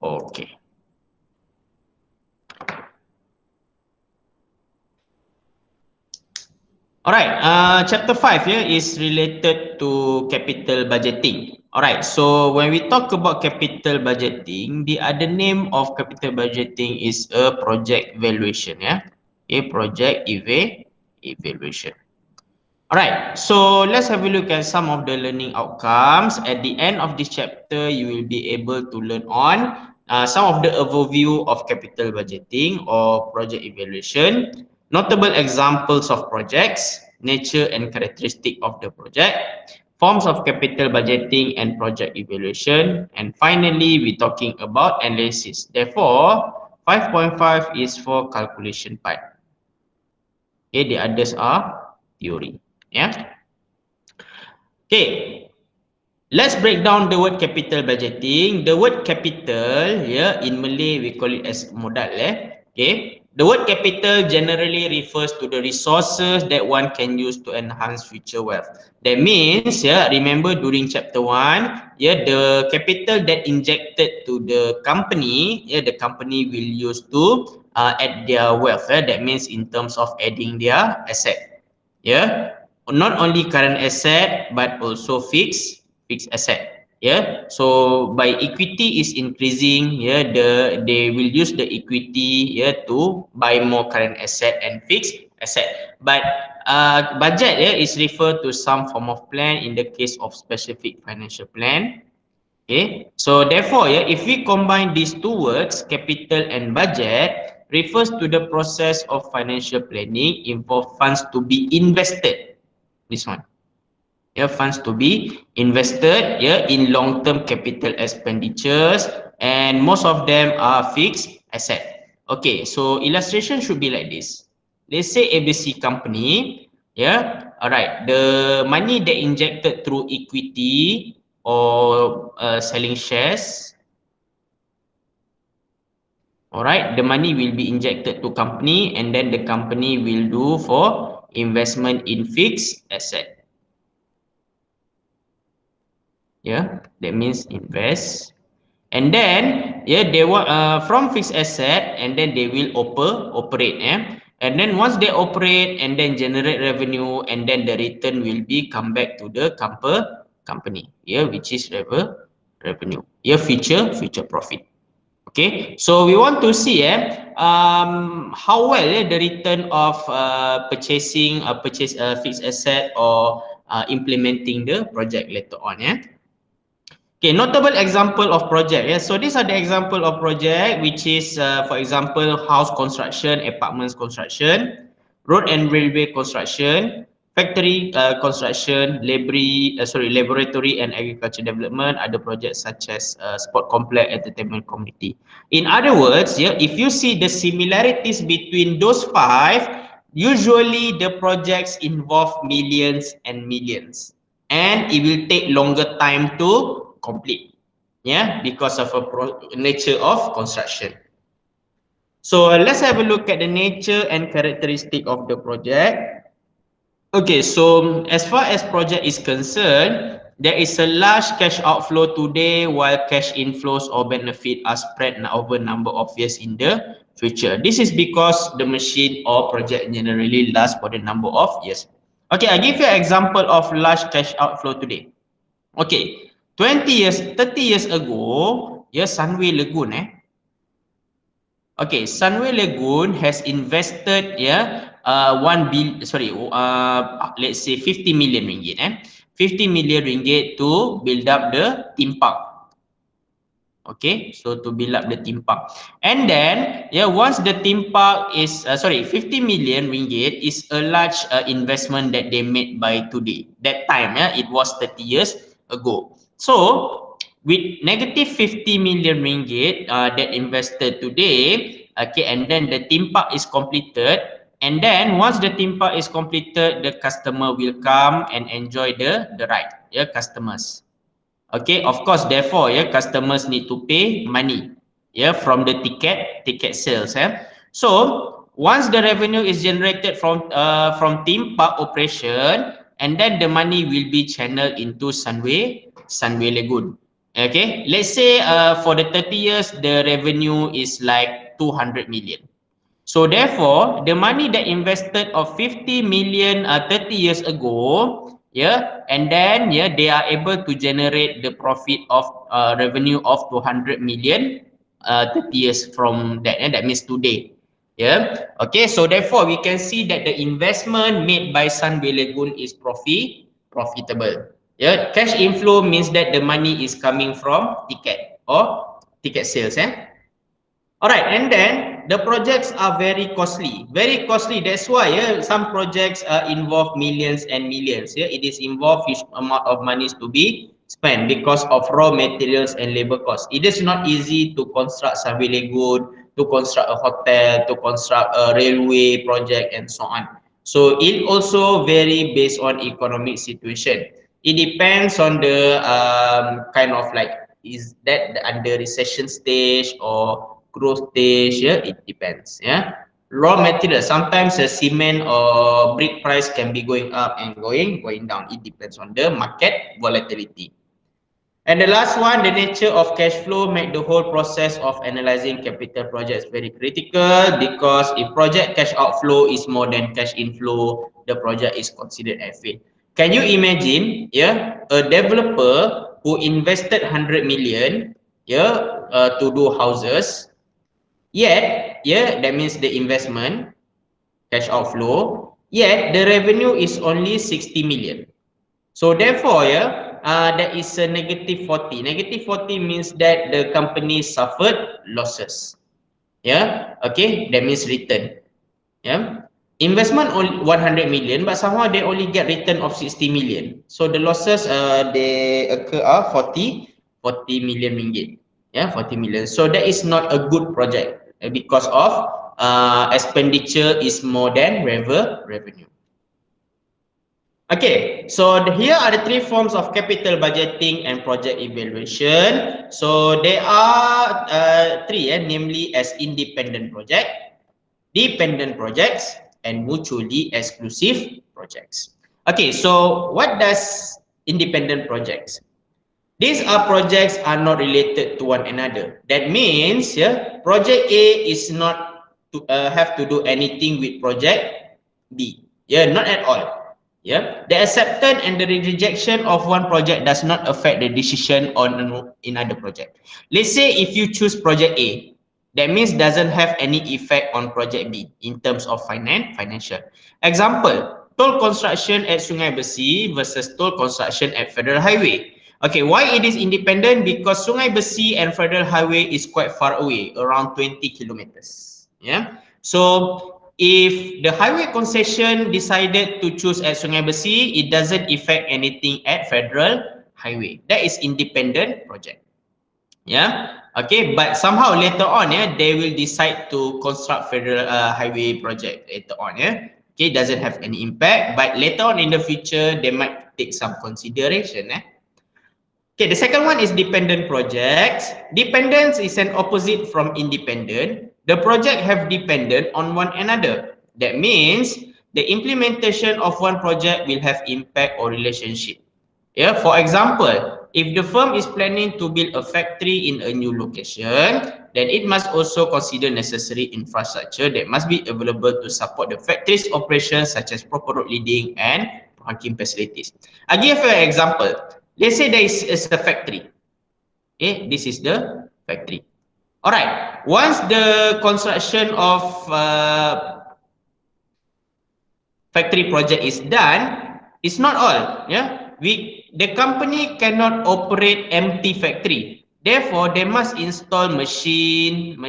Okay. Alright, chapter 5 here is related to capital budgeting. Alright, so when we talk about capital budgeting, the other name of capital budgeting is a project evaluation, yeah? A project evaluation. Alright, so let's have a look at some of the learning outcomes. At the end of this chapter, you will be able to learn on some of the overview of capital budgeting or project evaluation, notable examples of projects, nature and characteristic of the project, forms of capital budgeting and project evaluation, and finally, we're talking about analysis. Therefore, 5.5 is for calculation part. Okay, the others are theory. Yeah. Okay, let's break down the word capital budgeting. The word capital, yeah, in Malay we call it as modal. Okay, the word capital generally refers to the resources that one can use to enhance future wealth. That means, yeah, remember during chapter 1, yeah, the capital that injected to the company, yeah, the company will use to add their wealth. That means in terms of adding their asset. Yeah, not only current asset but also fixed asset. Yeah, so by equity is increasing, yeah, they will use the equity, yeah, to buy more current asset and fixed asset. But budget, yeah, is referred to some form of plan in the case of specific financial plan. Okay, so therefore, yeah, if we combine these two words, capital and budget, refers to the process of financial planning involve funds to be invested. This one, yeah, funds to be invested, yeah, in long-term capital expenditures, and most of them are fixed asset. Okay, so illustration should be like this. Let's say ABC company, yeah, all right, the money they injected through equity or selling shares, all right, the money will be injected to company and then the company will do for investment in fixed asset. Yeah, that means invest. And then, yeah, they want from fixed asset, and then they will operate. Yeah, and then once they operate and then generate revenue, and then the return will be come back to the company. Yeah, which is revenue. Yeah, future profit. Okay, so we want to see how well the return of purchasing purchase fixed asset or implementing the project later on. Yeah. Okay, notable example of project. Yeah, so these are the example of project, which is, for example, house construction, apartments construction, road and railway construction, factory construction, laboratory and agriculture development. Other projects such as sport complex, entertainment community. In other words, yeah, if you see the similarities between those five, usually the projects involve millions and millions, and it will take longer time to complete, yeah, because of a nature of construction. So let's have a look at the nature and characteristic of the project. Okay, so as far as project is concerned, there is a large cash outflow today while cash inflows or benefit are spread over number of years in the future. This is because the machine or project generally lasts for the number of years. Okay, I give you an example of large cash outflow today. Okay, 20 years, 30 years ago, yeah, Sunway Lagoon, Okay, Sunway Lagoon has invested, yeah, let's say 50 million ringgit, 50 million ringgit to build up the theme park. Okay, so to build up the theme park. And then, yeah, once the theme park is, 50 million ringgit is a large investment that they made by today. That time, yeah, it was 30 years ago. So, with negative 50 million ringgit that invested today, okay, and then the theme park is completed, and then once the theme park is completed, the customer will come and enjoy the ride, yeah, customers. Okay, of course, therefore, yeah, customers need to pay money, yeah, from the ticket sales. So once the revenue is generated from theme park operation, and then the money will be channeled into Sunway Lagoon. Okay, let's say for the 30 years, the revenue is like 200 million. So therefore, the money that invested of 50 million 30 years ago, yeah, and then yeah, they are able to generate the profit of revenue of 200 million 30 years from that, and that means today. Yeah. Okay, so therefore we can see that the investment made by Sunway Lagoon is profitable. Yeah, cash inflow means that the money is coming from ticket or ticket sales. All right, and then the projects are very costly. Very costly. That's why some projects involve millions and millions. Yeah, it is involved huge amount of monies to be spent because of raw materials and labor costs. It is not easy to construct Sunway Lagoon, to construct a hotel, to construct a railway project, and so on. So it also vary based on economic situation. It depends on the kind of like, is that under recession stage or growth stage? Yeah, it depends. Yeah, raw material, sometimes the cement or brick price can be going up and going down. It depends on the market volatility. And the last one, the nature of cash flow make the whole process of analyzing capital projects very critical, because if project cash outflow is more than cash inflow, the project is considered a fail. Can you imagine, yeah, a developer who invested 100 million, yeah, to do houses, yet, yeah, that means the investment cash outflow, yet the revenue is only 60 million. So therefore, yeah, there is a negative 40. Negative 40 means that the company suffered losses. Yeah, okay, that means return. Yeah, investment only 100 million, but somehow they only get return of 60 million. So the losses they occur are 40 million ringgit. Yeah, 40 million. So that is not a good project because of expenditure is more than revenue. Okay, so here are the three forms of capital budgeting and project evaluation. So there are three, namely as independent project, dependent projects, and mutually exclusive projects. Okay, so what does independent projects? These are projects are not related to one another. That means, yeah, project A is not to have to do anything with project B. Yeah, not at all. Yeah, the acceptance and the rejection of one project does not affect the decision on another project. Let's say if you choose project A, that means doesn't have any effect on project B in terms of financial. Example, toll construction at Sungai Besi versus toll construction at Federal Highway. Okay, why it is independent? Because Sungai Besi and Federal Highway is quite far away, around 20 kilometers. Yeah. So if the highway concession decided to choose at Sungai Besi, it doesn't affect anything at Federal Highway. That is independent project. Yeah. Okay, but somehow later on, yeah, they will decide to construct Federal Highway project later on. Yeah. Okay, doesn't have any impact, but later on in the future, they might take some consideration. Okay, the second one is dependent projects. Dependence is an opposite from independent. The project have dependent on one another. That means the implementation of one project will have impact or relationship. Yeah, for example, if the firm is planning to build a factory in a new location, then it must also consider necessary infrastructure that must be available to support the factory's operations, such as proper road leading and parking facilities. I give you an example. Let's say there is a factory. Okay, this is the factory. All right. Once the construction of factory project is done, it's not all. Yeah, the company cannot operate empty factory. Therefore, they must install machine,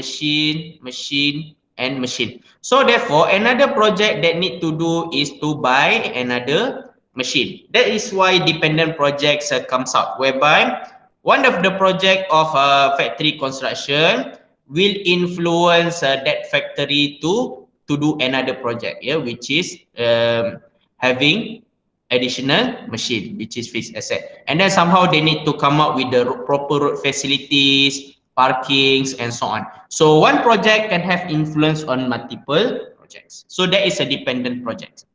and machine. So therefore, another project that need to do is to buy another machine. That is why dependent projects comes out, whereby one of the project of factory construction will influence that factory to do another project, yeah, which is having additional machine, which is fixed asset, and then somehow they need to come up with the proper road facilities, parkings, and so on. So one project can have influence on multiple projects. So that is a dependent project.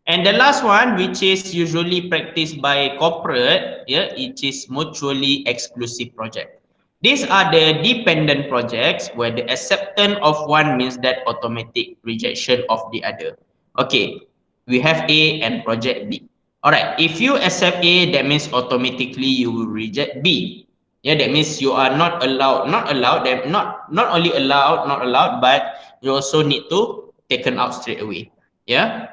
And the last one, which is usually practiced by corporate, yeah, it is mutually exclusive project. These are the dependent projects where the acceptance of one means that automatic rejection of the other. Okay, we have A and project B. All right, if you accept A, that means automatically you will reject B. Yeah, that means you are not allowed, that not only allowed, not allowed, but you also need to taken out straight away. Yeah.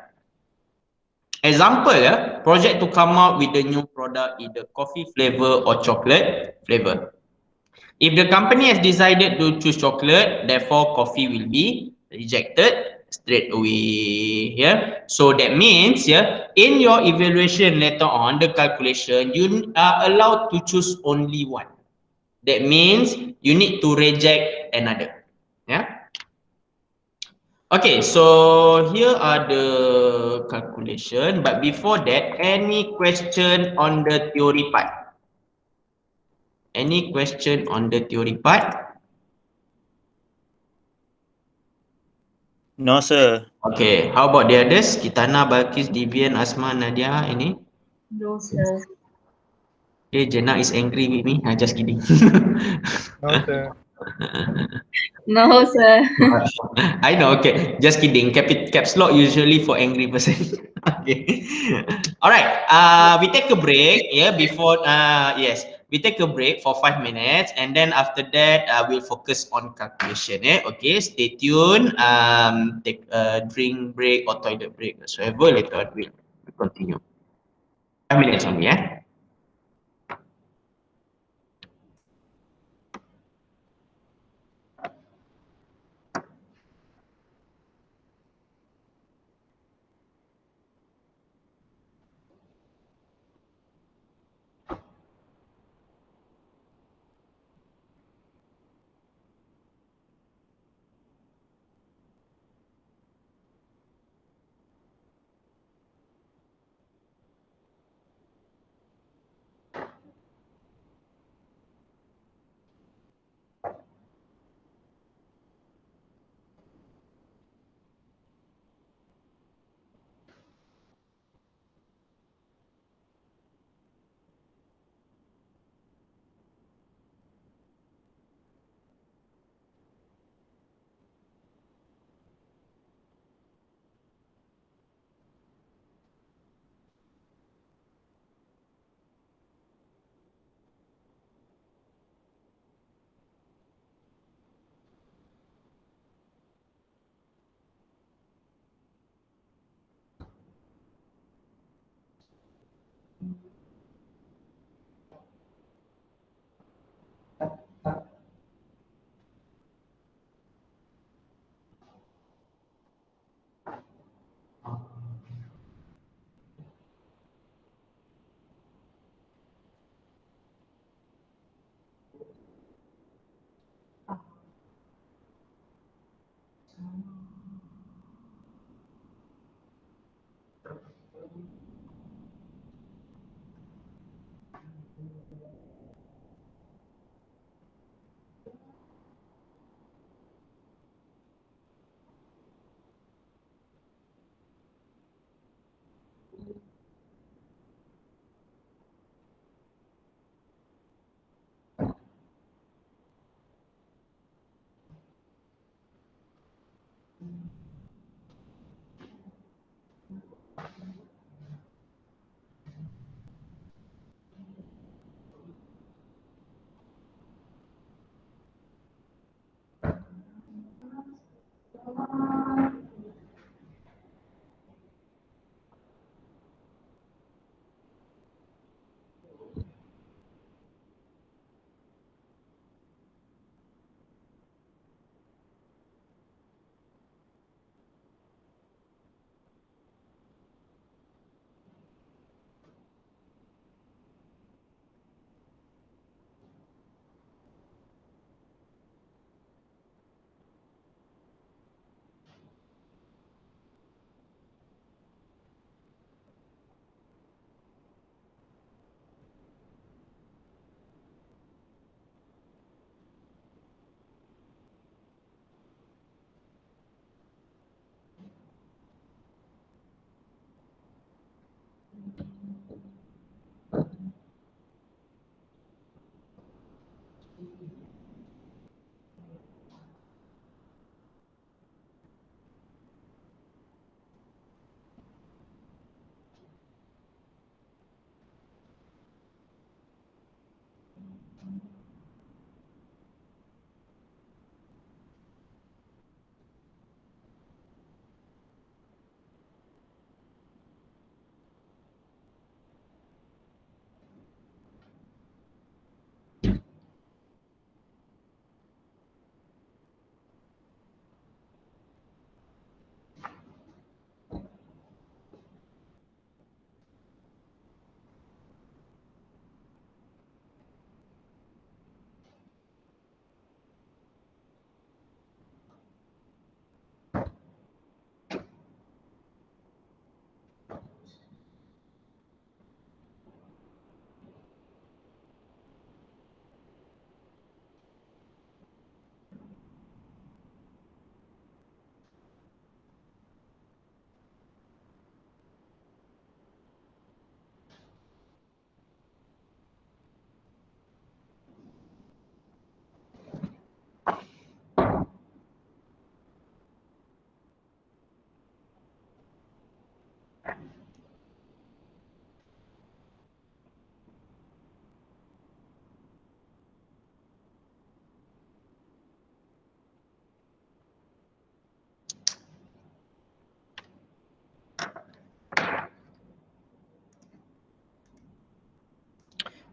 Example ya, project to come out with the new product, either coffee flavor or chocolate flavor. If the company has decided to choose chocolate, therefore coffee will be rejected straight away. Yeah. So that means yeah, in your evaluation later on, the calculation, you are allowed to choose only one. That means you need to reject another. Yeah. Okay, so here are the calculation. But before that, any question on the theory part? Any question on the theory part? No, sir. Okay, how about the others? Kitana, Balkis, Divian, Asma, Nadia, any? No, sir. Okay, Jenna is angry with me. I just kidding. No, sir. No, sir. I know, okay. Just kidding. Caps lock usually for angry person. Okay. All right. We take a break. Yeah, before yes, we take a break for 5 minutes, and then after that, we'll focus on calculation. Yeah. Okay. Stay tuned. Take a drink break or toilet break whatsoever. Later on, we'll continue. 5 minutes only. Yeah.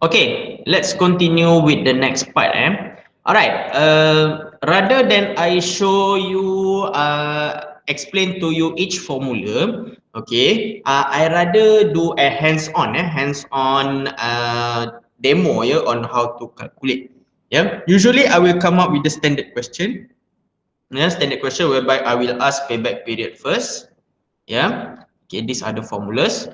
Okay, let's continue with the next part. Alright, rather than I show you, explain to you each formula, okay, I rather do a hands-on demo on how to calculate. Yeah, usually I will come up with the standard question. Yeah, standard question whereby I will ask payback period first. Yeah, okay, these are the formulas.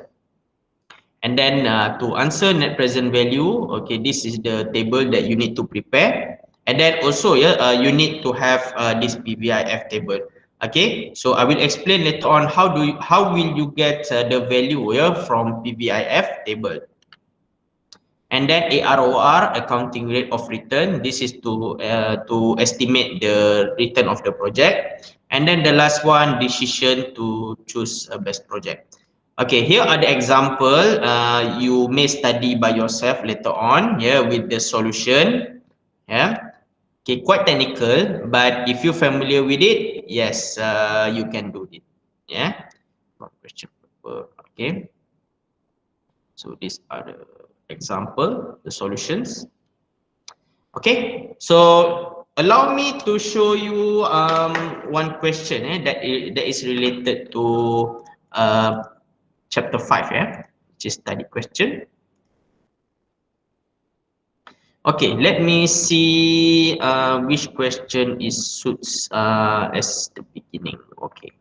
And then to answer net present value, okay, this is the table that you need to prepare. And then also, you need to have this PVIF table. Okay, so I will explain later on how will you get the value from PVIF table. And then AROR, accounting rate of return. This is to estimate the return of the project. And then the last one, decision to choose a best project. Okay, here are the example. You may study by yourself later on, with the solution. Yeah. Okay, quite technical, but if you're familiar with it, yes, you can do it. Yeah. Question paper. Okay. So these are the example, the solutions. Okay, so allow me to show you one question that is related to chapter 5, which is study question. Okay, let me see which question is suits as the beginning. Okay.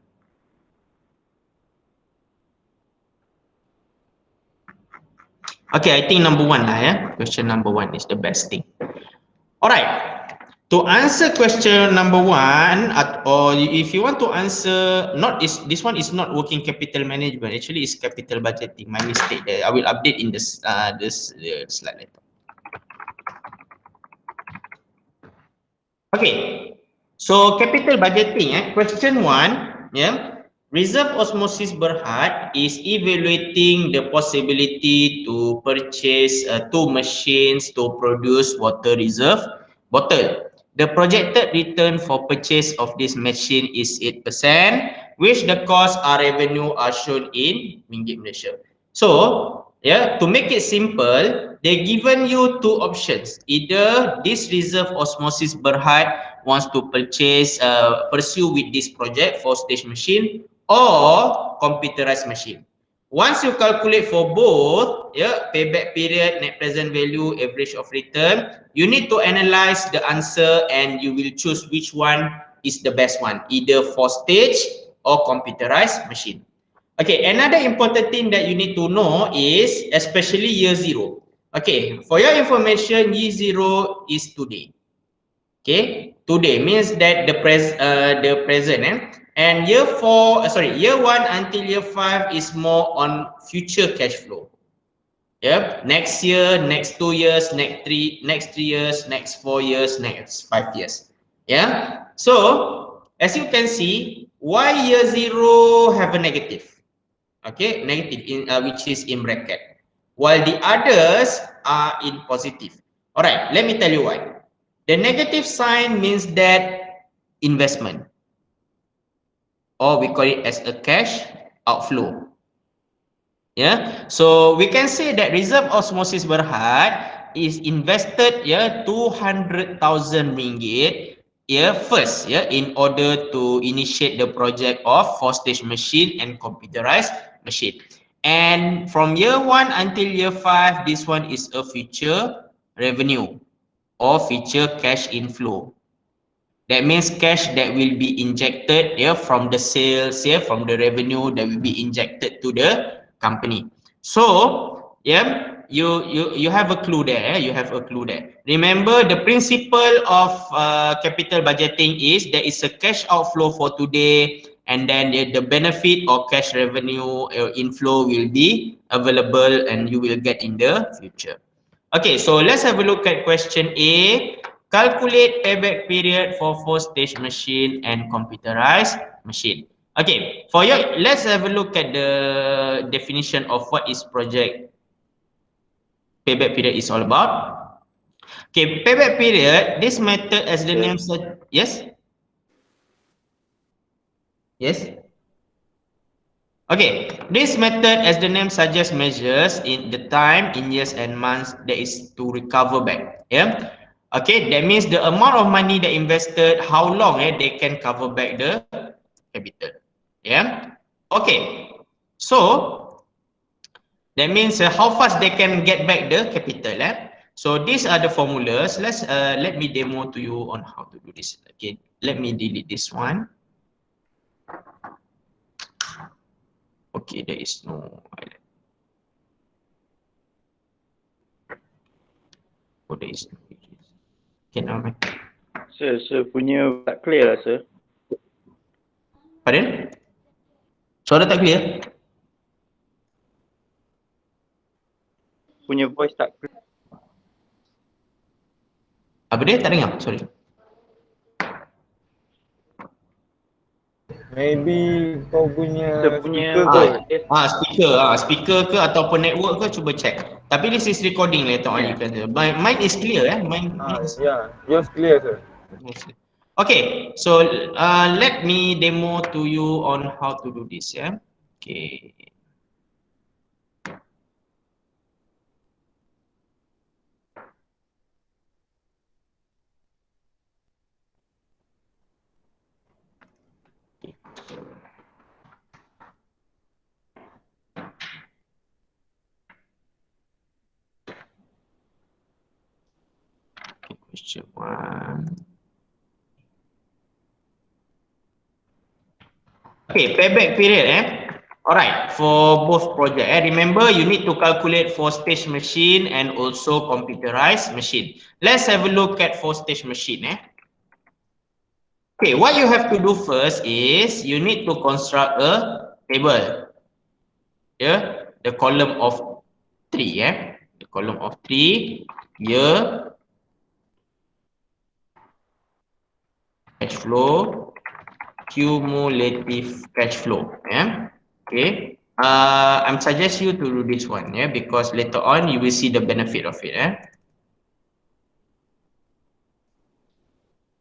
Okay, I think number one lah, question number one is the best thing. Alright, to answer question number one, or if you want to answer, this one is not working capital management. Actually, it's capital budgeting. My mistake there. I will update in this slide later. Okay, so capital budgeting. Question one, reserve osmosis Berhad is evaluating the possibility to purchase 2 machines to produce water reserve bottle. The projected return for purchase of this machine is 8%, which the cost or revenue are shown in Ringgit Malaysia. So, to make it simple, they given you 2 options. Either this reserve osmosis Berhad wants to pursue with this project for stage machine, or computerized machine. Once you calculate for both, payback period, net present value, average of return, you need to analyze the answer and you will choose which one is the best one, either for stage or computerized machine. Okay, another important thing that you need to know is especially year 0. Okay, for your information, year 0 is today. Okay, today means that the present, and year 1 until year 5 is more on future cash flow. Yep. Next year, next 2 years, next 3 years, next 4 years, next 5 years. Yeah. So as you can see, why year 0 have a negative? Okay, negative in which is in bracket, while the others are in positive. All right, let me tell you why. The negative sign means that investment, or we call it as a cash outflow. Yeah, so we can say that Reserve Osmosis Berhad is invested 200,000 ringgit first in order to initiate the project of 4-stage machine and computerized machine. And from year 1 until year 5, this one is a future revenue or future cash inflow. That means cash that will be injected from the sales, from the revenue that will be injected to the company. So you have a clue there. You have a clue there. Remember, the principle of capital budgeting is there is a cash outflow for today, and then the benefit or cash revenue inflow will be available and you will get in the future. Okay, so let's have a look at question A. Calculate payback period for 4-stage machine and computerized machine. Okay, let's have a look at the definition of what is project payback period is all about. Okay, payback period, this method as the name said, yes? Yes? Okay, this method as the name suggests measures in the time in years and months that is to recover back. Yeah. Okay, that means the amount of money they invested, how long they can cover back the capital. Yeah. Okay. So that means how fast they can get back the capital. So these are the formulas. Let me demo to you on how to do this. Okay, let me delete this one. Okay, there is no highlight. Oh, there is no. Okay, now. Sir punya tak clear lah, sir. Pardon? Suara tak clear? Punya voice tak clear. Apa dia? Tak dengar? Sorry. Maybe kau punya Sir punya speaker ke? Speaker ke ataupun network ke, cuba check. Tapi this is recording later on. You can do. Mine is clear mine is Yeah, yours clear, sir. Okay, so let me demo to you on how to do this. Okay. Question 1. Okay, payback period Alright, for both project remember you need to calculate 4-stage machine and also computerized machine. Let's have a look at 4-stage machine Okay, what you have to do first is you need to construct a table. The column of 3 the column of 3 year cash flow, cumulative cash flow. Okay. I'm suggest you to do this one because later on you will see the benefit of it.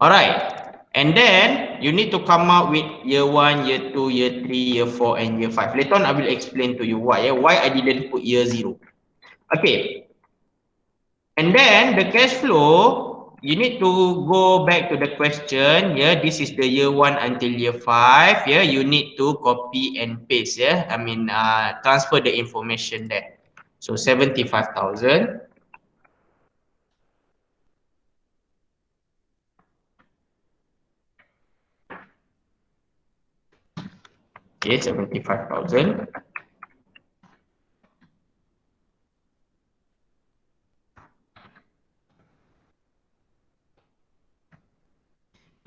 Alright. And then you need to come out with year 1, year 2, year 3, year 4, and year 5. Later on I will explain to you why I didn't put year 0. Okay. And then the cash flow, you need to go back to the question. This is the year 1 until year 5. You need to copy and paste. I mean, transfer the information there. So 75,000. Okay, 75,000.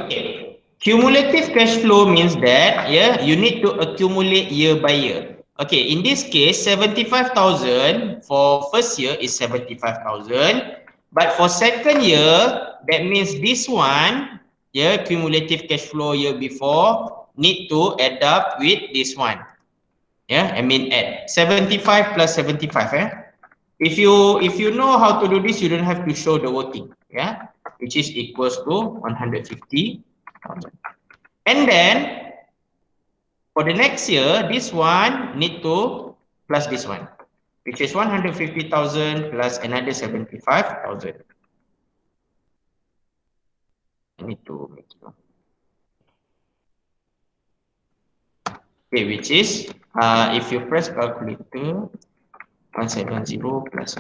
Okay. Cumulative cash flow means that you need to accumulate year by year. Okay, in this case, 75,000 for first year is 75,000. But for second year, that means this one, yeah, cumulative cash flow year before, need to add up with this one. Yeah, I mean add 75 plus 75. If you know how to do this, you don't have to show the working. Yeah, which is equals to 150,000. And then for the next year, this one need to plus this one, which is 150,000 plus another 75,000. I need to make it. Okay, which is if you press calculator, 170 plus,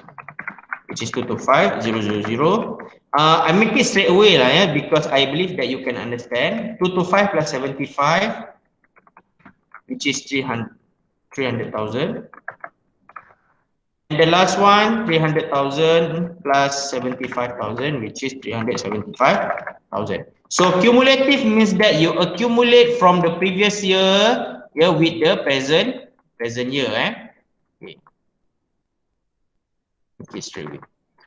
which is 225,000. I make it straight away lah, yeah, because I believe that you can understand. 225 plus 75, which is 300,000. And the last one, 300,000 plus 75,000, which is 375,000. So cumulative means that you accumulate from the previous year, yeah, with the present year, Okay. Okay, straight away.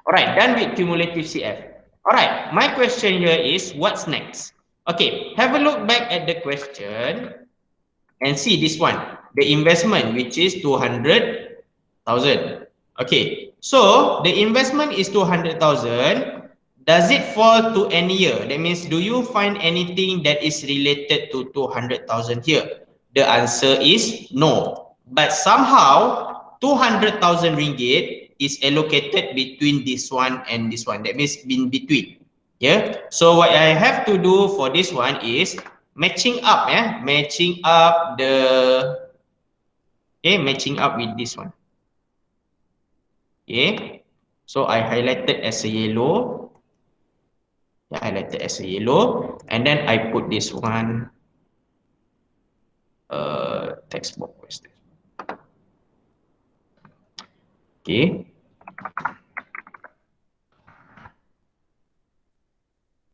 All right, done with cumulative CF. All right, my question here is what's next? Okay, have a look back at the question and see this one, the investment, which is 200,000. Okay, so the investment is 200,000. Does it fall to any year? That means, do you find anything that is related to 200,000 here? The answer is no. But somehow, 200,000 ringgit is allocated between this one and this one. That means in between. Yeah. So what I have to do for this one is matching up. Yeah, matching up matching up with this one. Okay, so I highlighted as a yellow. Yeah, highlighted as a yellow, and then I put this one text box. Okay.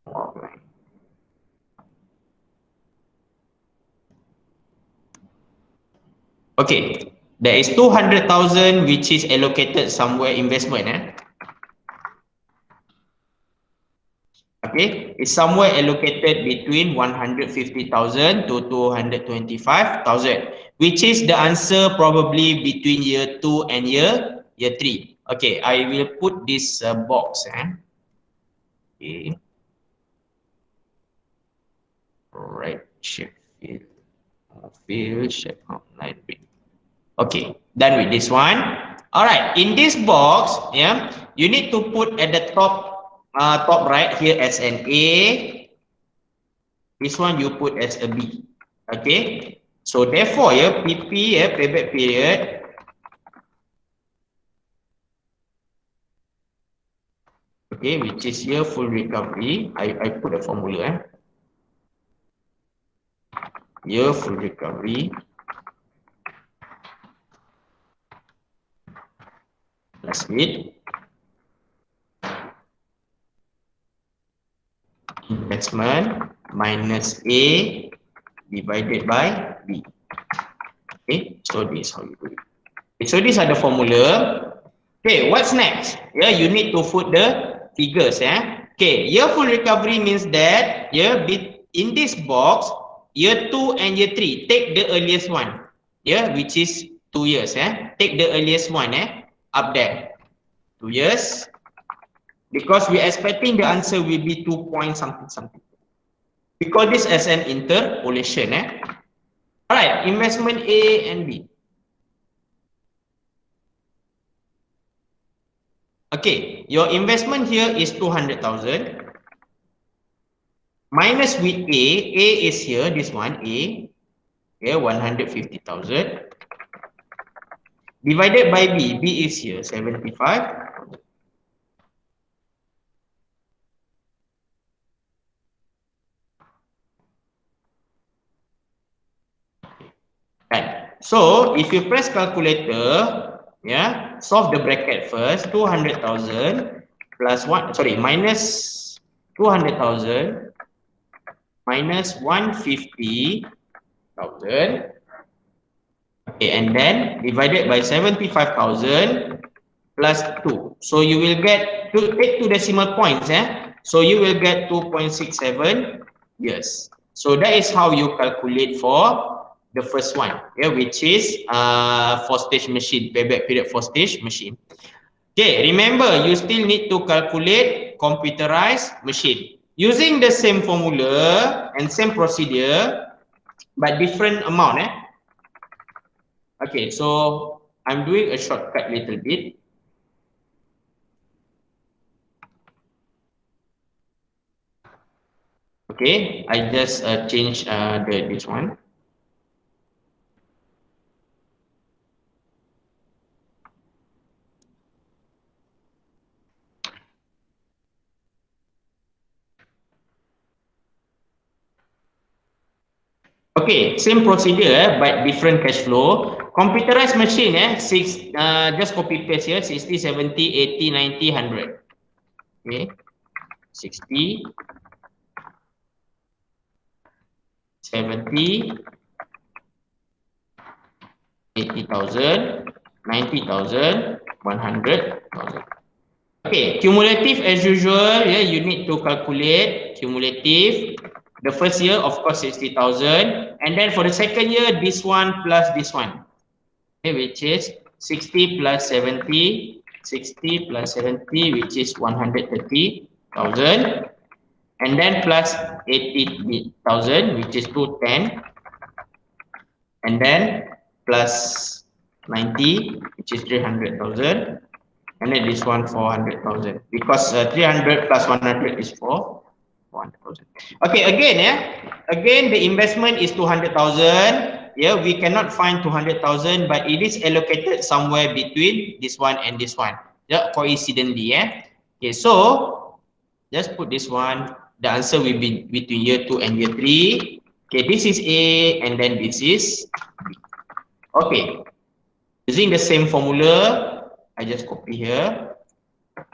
Alright. Okay, there is 200,000 which is allocated somewhere investment. Okay, it's somewhere allocated between 150,000 to 225,000, which is the answer probably between year 2 and year 3. Okay, I will put this box. Okay. Right shape fill shape outline. Okay, done with this one. All right, in this box, yeah, you need to put at the top right here as an A. This one you put as a B. Okay, so therefore, yeah, PP, payback period. Okay, which is here full recovery. I put a formula. Year full recovery plus with investment minus A divided by B. Okay, so this is how you do it. Okay, so these are the formula. Okay, what's next? Yeah, you need to put the figures. Okay, year full recovery means that in this box, year 2 and year 3, take the earliest one. Yeah, which is 2 years. Take the earliest one. Up there, 2 years. Because we're expecting the answer will be 2 point something. We call this as an interpolation. All right, investment A and B. Okay, your investment here is 200,000. Minus with A. A is here, this one, A. Okay, 150,000. Divided by B. B is here, 75. Right. So, if you press calculator, yeah, solve the bracket first. 200,000 plus minus 200,000 minus 150,000. Okay, and then divided by 75,000 plus 2. So you will get, to take 2 decimal points, so you will get 2.67 years. So that is how you calculate for the first one, which is 4-stage machine, payback period 4-stage machine. Okay, remember you still need to calculate computerized machine using the same formula and same procedure but different amount. Okay, so I'm doing a shortcut little bit. Okay, I just change this one. Okay, same procedure but different cash flow. Computerized machine, just copy paste here, 60, 70, 80, 90, 100. Okay, 60, 70, 80,000, 90,000, 100,000. Okay, cumulative as usual, you need to calculate cumulative. The first year, of course, 60,000. And then for the second year, this one plus this one. Okay, which is 60 plus 70, 60 plus 70, which is 130,000. And then plus 80,000, which is 210. And then plus 90, which is 300,000. And then this one 400,000, because 300 plus 100 is 400,000. Okay, again the investment is 200,000. We cannot find 200,000, but it is allocated somewhere between this one and this one. Coincidentally, Okay, so just put this one. The answer will be between year 2 and year 3. Okay, this is A, and then this is B. Okay, using the same formula, I just copy here.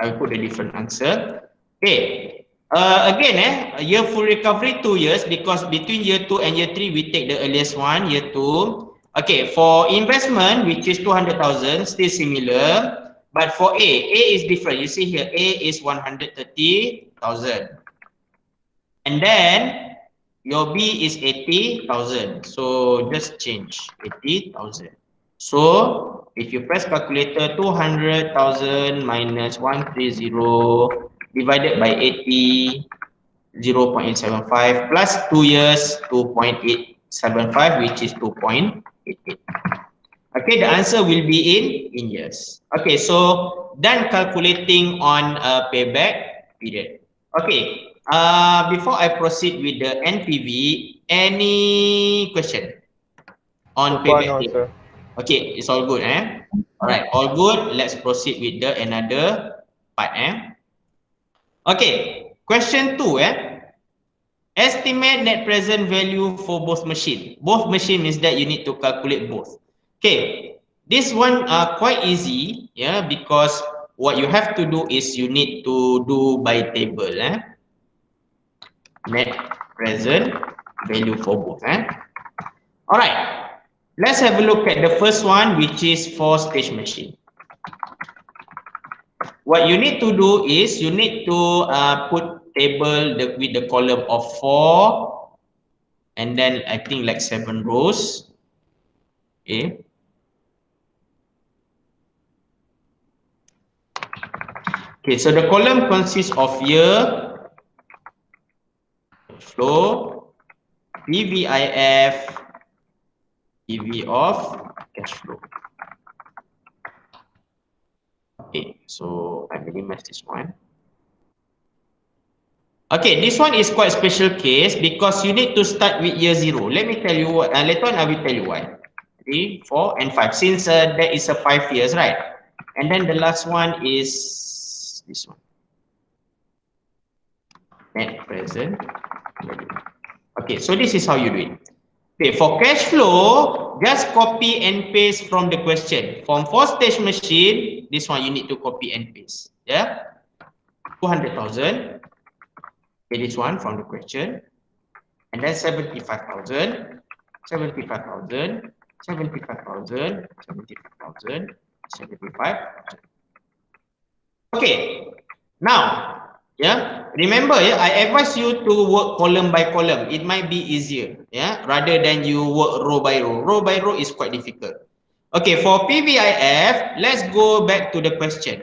I will put a different answer. Okay. Again, year full recovery 2 years, because between year 2 and year 3 we take the earliest one, year 2. Okay, for investment, which is 200,000, still similar. But for A is different. You see here, A is 130,000. And then your B is 80,000. So just change 80,000. So if you press calculator, 200,000 minus 130 divided by 80, 0.875 plus 2 years, 2.875, which is 2.88. Okay, the answer will be in years. Okay, so done calculating on a payback period. Okay, before I proceed with the NPV, any question on payback period? Okay, it's all good, All right, all good. Let's proceed with the another part, Okay, question 2, Estimate net present value for both machine. Both machine means that you need to calculate both. Okay, this one quite easy, because what you have to do is you need to do by table, Net present value for both, All right. Let's have a look at the first one, which is 4-stage machine. What you need to do is you need to put table with the column of 4, and then I think like 7 rows. Okay. Okay, so the column consists of year, flow, PVIF, PV of cash flow. Okay, so I minimize this one. Okay, this one is quite special case because you need to start with year 0. Let me tell you what, later on I will tell you why. 3, 4, and 5, since there is a 5 years, right? And then the last one is this one. Net present value. Okay, so this is how you do it. Okay, for cash flow, just copy and paste from the question. From 4-stage machine, this one you need to copy and paste. 200,000. Okay, this one from the question. And then 75,000, 75,000, 75,000, 75,000, 75,000. Okay, now, yeah, remember, yeah, I advise you to work column by column. It might be easier, yeah, rather than you work row by row. Row by row is quite difficult. Okay, for PVIF, let's go back to the question.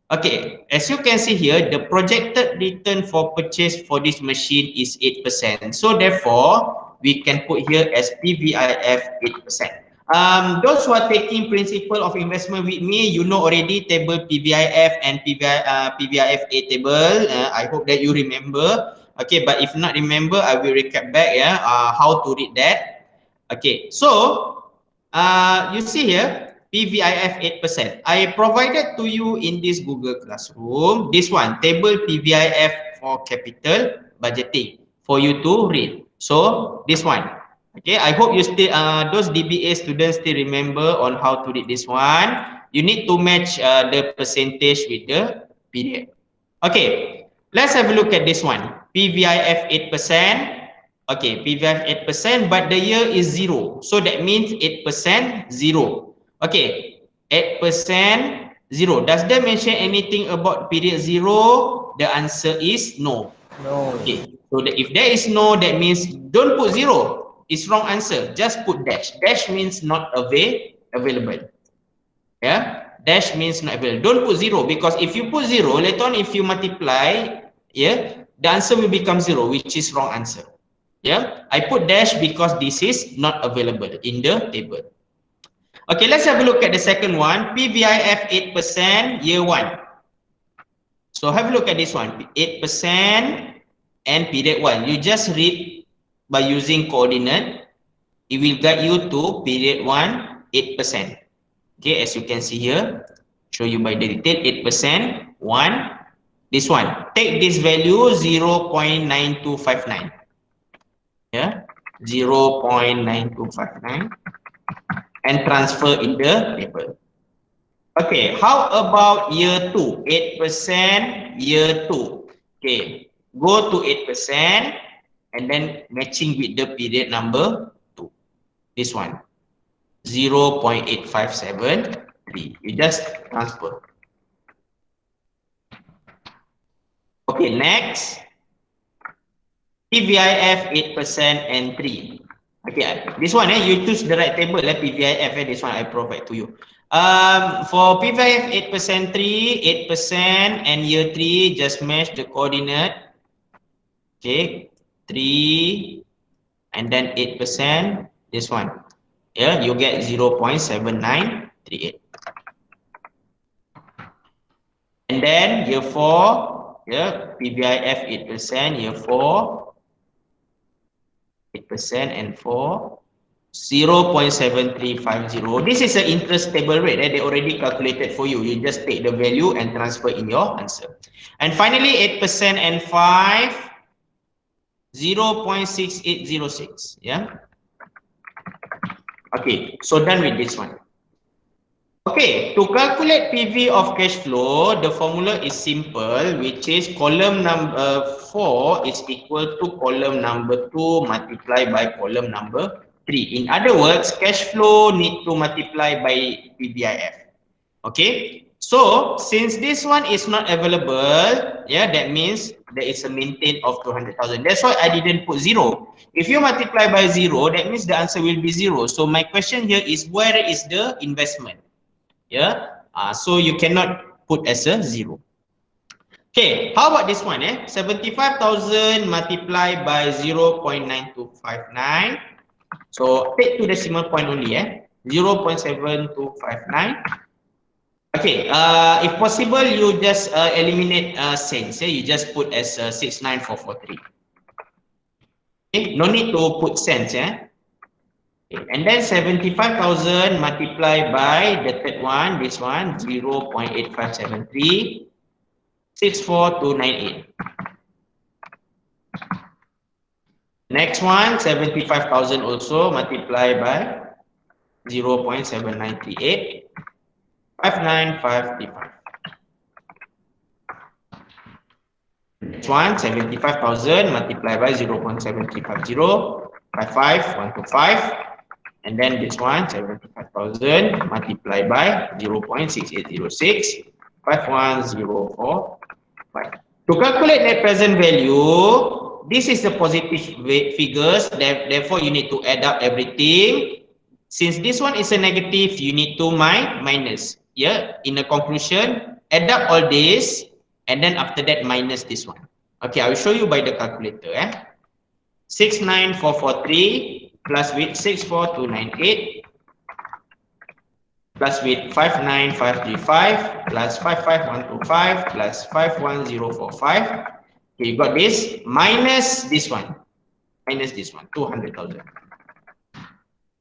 Okay, as you can see here, the projected return for purchase for this machine is 8%. So therefore, we can put here as PVIF 8%. Those who are taking principle of investment with me, you know already table PVIF and PVIFA table. I hope that you remember. Okay, but if not remember, I will recap back, yeah, how to read that. Okay, so you see here, PVIF 8%. I provided to you in this Google Classroom, this one, table PVIF for capital budgeting for you to read. So this one. Okay, I hope you still, those DBA students still remember on how to read this one. You need to match the percentage with the period. Okay, let's have a look at this one. PVIF 8%. Okay, PVIF 8%, but the year is 0. So that means 8% 0. Okay, 8% 0. Does that mention anything about period 0? The answer is no. No. Okay, so if there is no, that means don't put 0. It's wrong answer. Just put dash. Dash means not available. Yeah, dash means not available. Don't put 0, because if you put 0, later on if you multiply, yeah, the answer will become 0, which is wrong answer. Yeah, I put dash because this is not available in the table. Okay, let's have a look at the second one. PVIF 8% year 1. So have a look at this one. 8% and period 1. You just read by using coordinate. It will guide you to period 1, 8%. Okay, as you can see here, show you by the detail, 8%, 1, this one. Take this value 0.9259. Yeah, 0.9259 and transfer in the table. Okay, how about year 2? 8% year 2. Okay, go to 8% and then matching with the period number 2. This one, 0.8573. You just transfer. Okay, next. PVIF 8% and 3. Okay, this one, you choose the right table, PVIF, this one I provide to you. For PVIF 8%, 3, 8% and year 3, just match the coordinate. Okay, 3 and then 8%, this one. Yeah, you get 0.7938. And then year 4, yeah, PVIF 8%, year 4. 8% and 4, 0.7350. This is an interest table rate. They already calculated for you. You just take the value and transfer in your answer. And finally, 8% and 5, 0.6806. Yeah. Okay, so done with this one. Okay, to calculate PV of cash flow, the formula is simple, which is column number 4 is equal to column number 2 multiplied by column number 3. In other words, cash flow need to multiply by PVIF. Okay, so since this one is not available, yeah, that means there is a maintain of 200,000. That's why I didn't put 0. If you multiply by 0, that means the answer will be 0. So my question here is, where is the investment? Yeah, so you cannot put as a 0. Okay, how about this one? 75,000 multiplied by 0.9259. So take 2 decimal point only. 0.7259. Okay, if possible, you just eliminate cents. You just put as 69443. Okay, no need to put cents. And then 75,000 multiplied by the third one, this one, 0.8573, 64298. Next one, 75,000 also multiplied by 0.7938, 59535. Next one, 75,000 multiplied by 0.7350, 55125. And then this one, 75,000 multiplied by 0.6806, 51045. To calculate net present value, this is the positive figures, therefore you need to add up everything. Since this one is a negative, you need to minus. Yeah, in the conclusion, add up all this, and then after that minus this one. Okay, I will show you by the calculator. 69443 plus with 64298 plus with 59535 plus 55125 plus 51045. Okay, you got this minus this one. Minus this one, 200,000.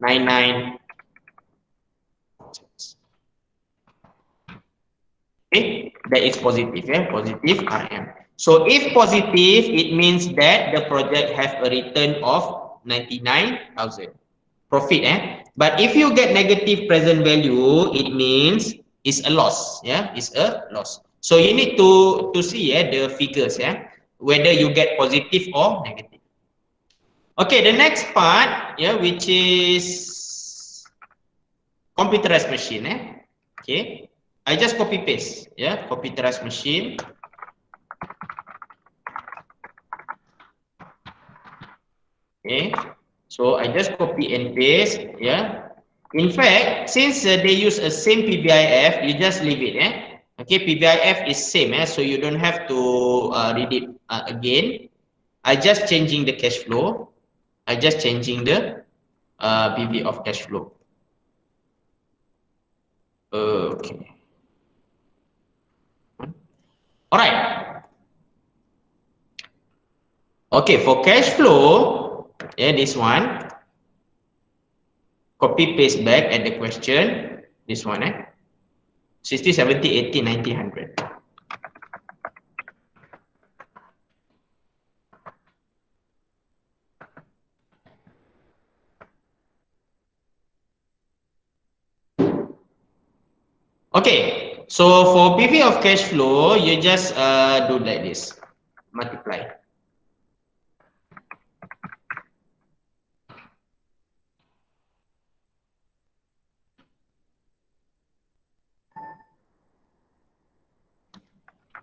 99. Okay, that is positive, positive RM. So if positive, it means that the project has a return of 99,000 profit. But if you get negative present value, it means it's a loss. It's a loss. So you need to see the figures, whether you get positive or negative. Okay, the next part, which is computerized machine. Okay, I just copy paste, computerized machine. Okay, so I just copy and paste. In fact, since they use a same PBIF, you just leave it. Okay, PBIF is same, so you don't have to read it again. I just changing the cash flow. I just changing the PB of cash flow. Okay. All right. Okay, for cash flow, this one. Copy paste back at the question. This one, 60, 70, 80, 90, 100. Okay, so for PV of cash flow, you just do like this, multiply.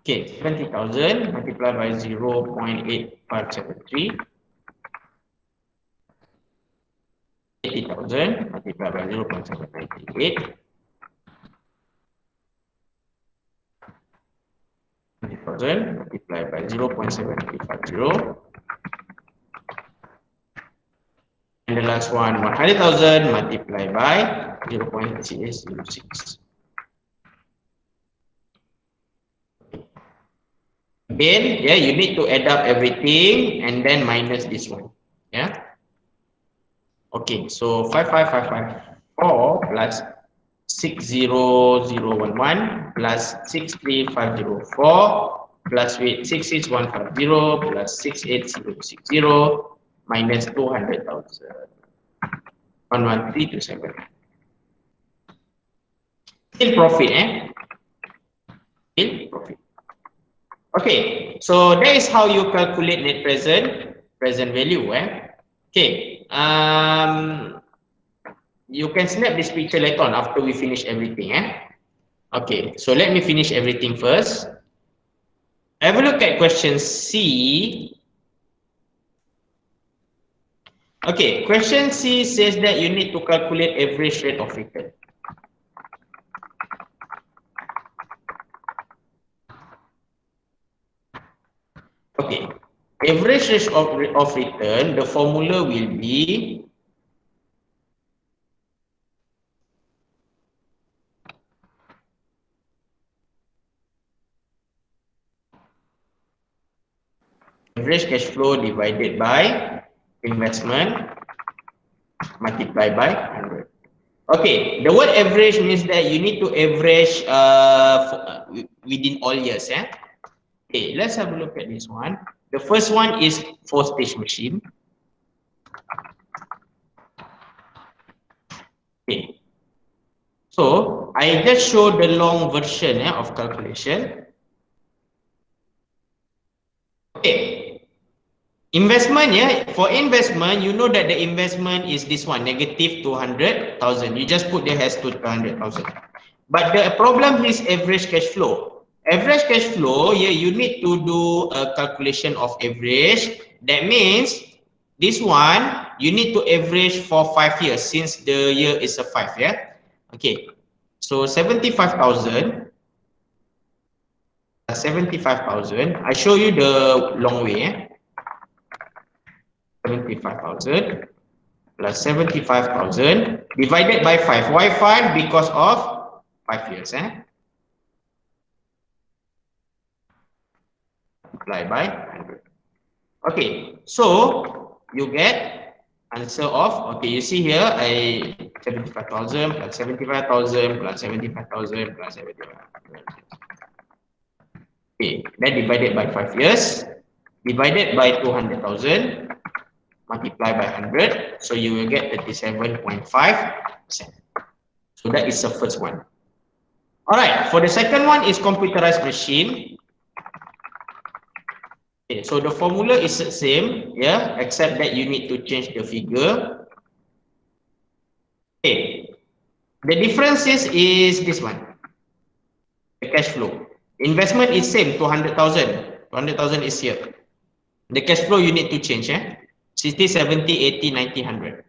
Okay, 70,000 multiplied by 0.8573. 80,000 multiplied by 0.798. 20,000 multiplied by 0.7350. And the last one, 100,000 multiplied by 0.6806. Again, you need to add up everything and then minus this one. Okay, so 55554 plus 60011 plus 63504 plus with 66150 plus 68060 minus 200,000. 11327. Still profit, Still profit. Okay, so that is how you calculate net present value. Okay, you can snap this picture later on after we finish everything. Okay, so let me finish everything first. Have a look at question C. Okay, question C says that you need to calculate average rate of return. Okay, average rate of return, the formula will be average cash flow divided by investment multiplied by 100. Okay, the word average means that you need to average within all years. Okay, let's have a look at this one. The first one is 4-stage machine. Okay, so I just show the long version of calculation. Okay, Investment, yeah, for investment, you know that the investment is this one, negative 200,000. You just put there as 200,000. But the problem is average cash flow. Average cash flow, yeah, you need to do a calculation of average. That means this one, you need to average for 5 years since the year is a 5, yeah? Okay, so 75,000. 75,000. I show you the long way, eh? 75,000 plus 75,000 divided by 5. Why 5? Because of 5 years. Multiply by 100. Okay, so you get answer of, okay, you see here, 75,000 plus 75,000 plus 75,000 plus 75,000. Okay, then divided by 5 years, divided by 200,000, multiply by 100, so you will get 37.5%. So that is the first one. Alright, for the second one is computerized machine. Okay, so the formula is the same, yeah, except that you need to change the figure. Okay, the difference is this one, the cash flow. Investment is same, 200,000. 200,000 is here. The cash flow you need to change, 60, 70, 80, 90, 100.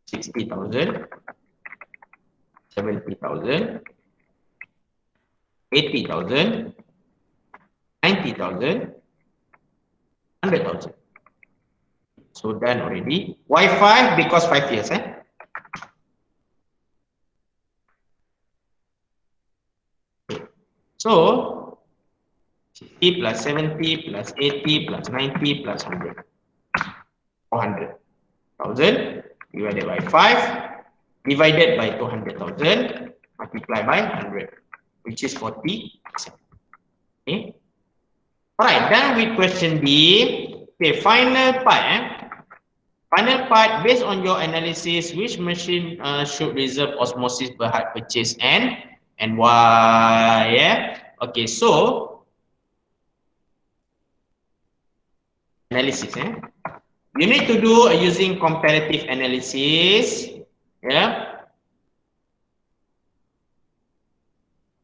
60,000, 70,000, 80,000, 90,000, 100,000. So done already. Why 5? Because 5 years. So 60 plus 70 plus 80 plus 90 plus 100. 400,000 divided by 5 divided by 200,000 multiply by 100, which is 40%. Okay. Alright, done with question B. Okay, final part. Final part, based on your analysis, which machine should reserve osmosis Berhad purchase and why? Yeah. Okay, so analysis. You need to do using comparative analysis. Yeah.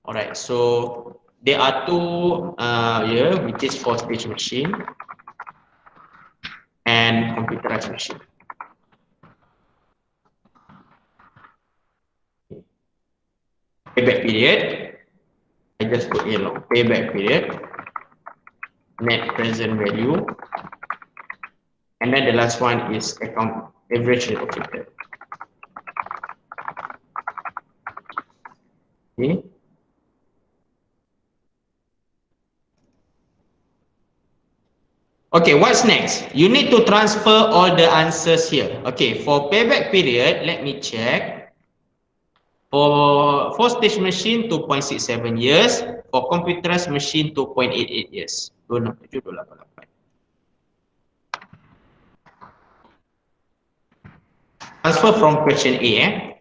Alright, so there are two here, which is 4-stage machine and computerized machine. Payback period, I just put here long. Payback period, net present value, and then the last one is account average rate of return. Okay. Okay, what's next? You need to transfer all the answers here. Okay, for payback period, let me check. For 4-stage machine, 2.67 years. For computerized machine, 2.88 years. 267, 288. Transfer from question A.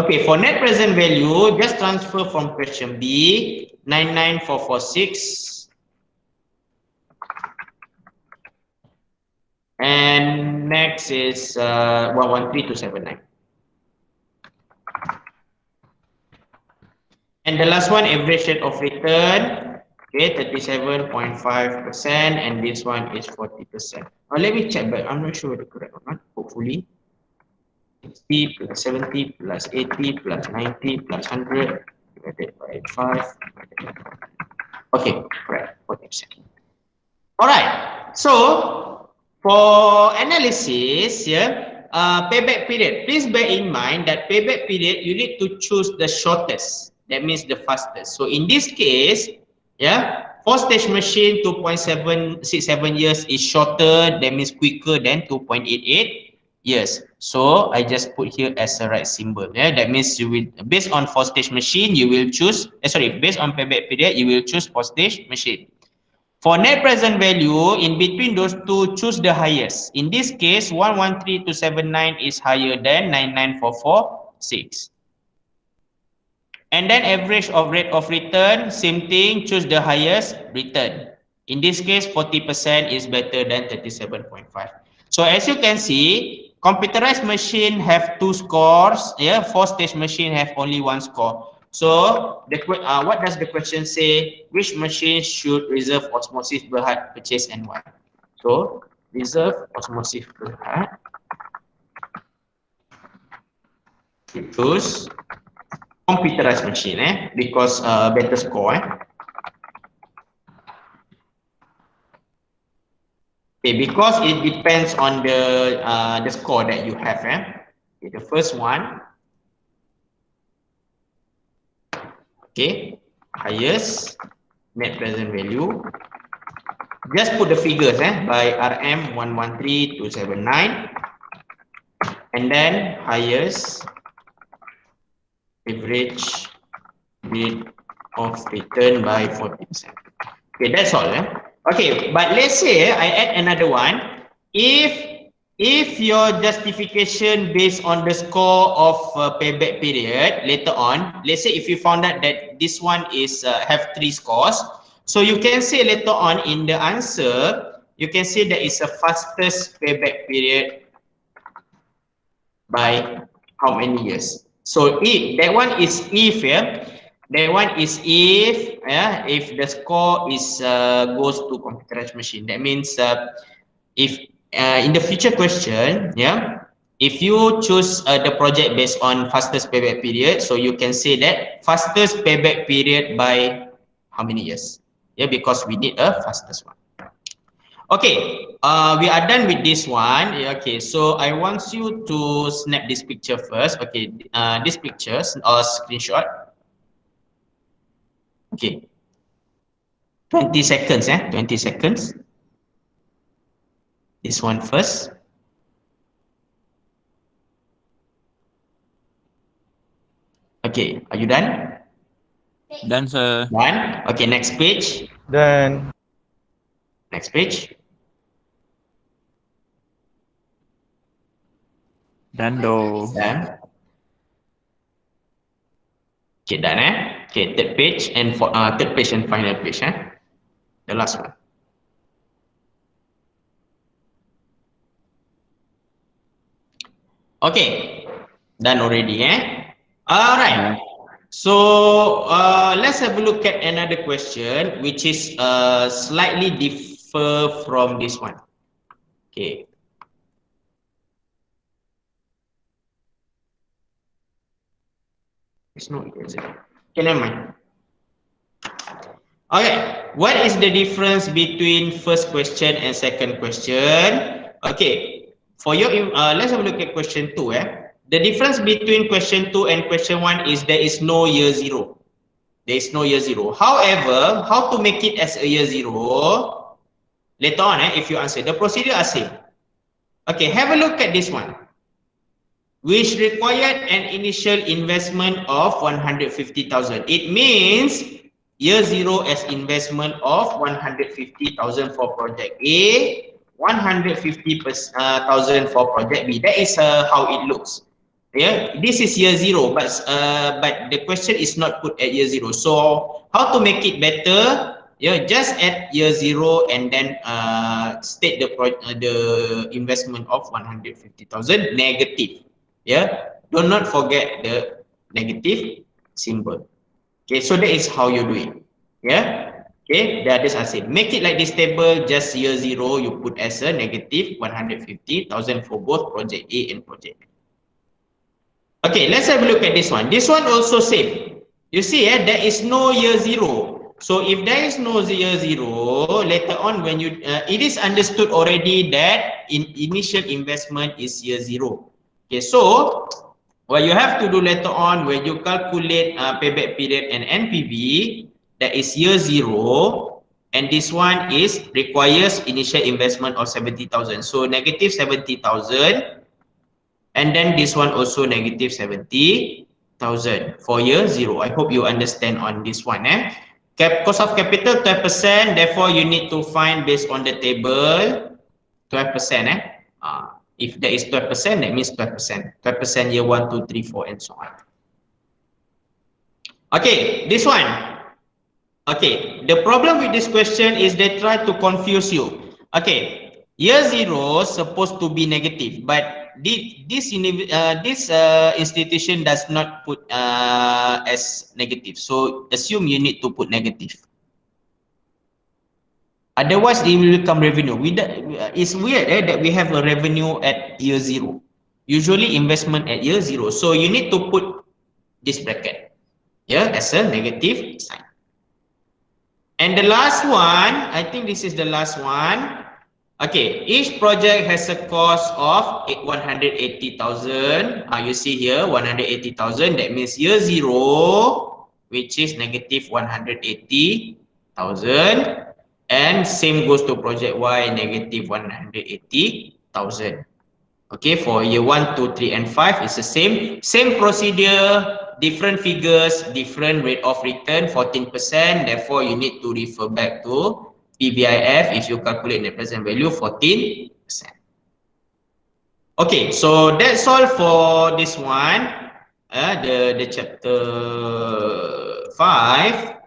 Okay, for net present value, just transfer from question B, 99446. And next is 113279. And the last one, average rate of return, okay, 37.5%, and this one is 40%. Now let me check, but I'm not sure whether correct or not. Hopefully, 60 plus 70 plus 80 plus 90 plus 100 divided by 5. Okay, correct, 40%. All right. So for analysis, payback period. Please bear in mind that payback period you need to choose the shortest. That means the fastest. So in this case, 4-stage machine 2.67 years is shorter. That means quicker than 2.88 years. So I just put here as a right symbol. That means you will, based on 4-stage machine, you will choose. Based on payback period, you will choose 4-stage machine. For net present value, in between those two, choose the highest. In this case, 113279 is higher than 99446. And then average of rate of return, same thing, choose the highest return. In this case, 40% is better than 37.5. So as you can see, computerized machine have 2 scores. Yeah, 4-stage machine have only 1 score. So what does the question say? Which machine should reserve osmosis Berhad purchase and why? So reserve osmosis Berhad. Choose computerized machine because better score Okay, because it depends on the score that you have Okay, the first one. Okay, highest net present value. Just put the figures by RM 113279 and then highest average rate of return by 40%. Okay, that's all. Okay, but let's say I add another one. If your justification based on the score of payback period later on, let's say if you found out that this one is have 3 scores, so you can say later on in the answer, you can say that is a fastest payback period by how many years. So if that one is if that one is if the score is goes to computerized machine. That means if in the future question, if you choose the project based on fastest payback period, so you can say that fastest payback period by how many years? Yeah, because we need a fastest one. Okay, we are done with this one. Okay, so I want you to snap this picture first. Okay, this picture or screenshot. Okay, 20 seconds. 20 seconds. This one first. Okay, are you done? Done, sir. Done. Okay, next page. Dan. Next page. Done, though. Done. Okay, done. Okay, third page and for third page and final page. The last one. Okay, done already. All right. So let's have a look at another question, which is slightly differ from this one. Okay. It's not easy. Okay, never mind. Okay, what is the difference between first question and second question? Okay, for your let's have a look at question 2. The difference between question 2 and question 1 is there is no year 0. There is no year 0. However, how to make it as a year 0? Later on, if you answer, the procedure are same. Okay, have a look at this one. Which required an initial investment of 150,000. It means year 0 as investment of 150,000 for project A, 150,000 for project B. That is how it looks. Yeah, this is year 0, but the question is not put at year 0. So how to make it better? Yeah, just add year 0 and then state the investment of 150,000 negative. Yeah, do not forget the negative symbol. Okay, so that is how you do it. Yeah. Okay, that is I said. Make it like this table, just year 0, you put as a negative 150,000 for both project A and project B. Okay, let's have a look at this one. This one also same. You see, there is no year 0. So if there is no year 0, later on when you, it is understood already that initial investment is year 0. Okay, so what you have to do later on when you calculate payback period and NPV, that is year 0, and this one is requires initial investment of 70,000. So negative 70,000. And then this one also negative 70,000 for year 0. I hope you understand on this one. Cost of capital 12%. Therefore, you need to find based on the table 12%. If there is 12%, that means 12%. 12% year 1, 2, 3, 4, and so on. Okay, this one. Okay, the problem with this question is they try to confuse you. Okay, year 0 supposed to be negative, but this institution does not put as negative. So assume you need to put negative. Otherwise, it will become revenue. It's weird that we have a revenue at year 0. Usually investment at year 0. So you need to put this bracket, yeah, as a negative sign. And the last one, I think this is the last one. Okay, each project has a cost of 180,000. You see here 180,000. That means year 0, which is negative 180,000. And same goes to project Y, negative 180,000. Okay, for year 1, 2, 3, and 5, it's the same procedure, different figures, different rate of return, 14%. Therefore, you need to refer back to PVIF if you calculate net present value, 14%. Okay, so that's all for this one, the chapter 5.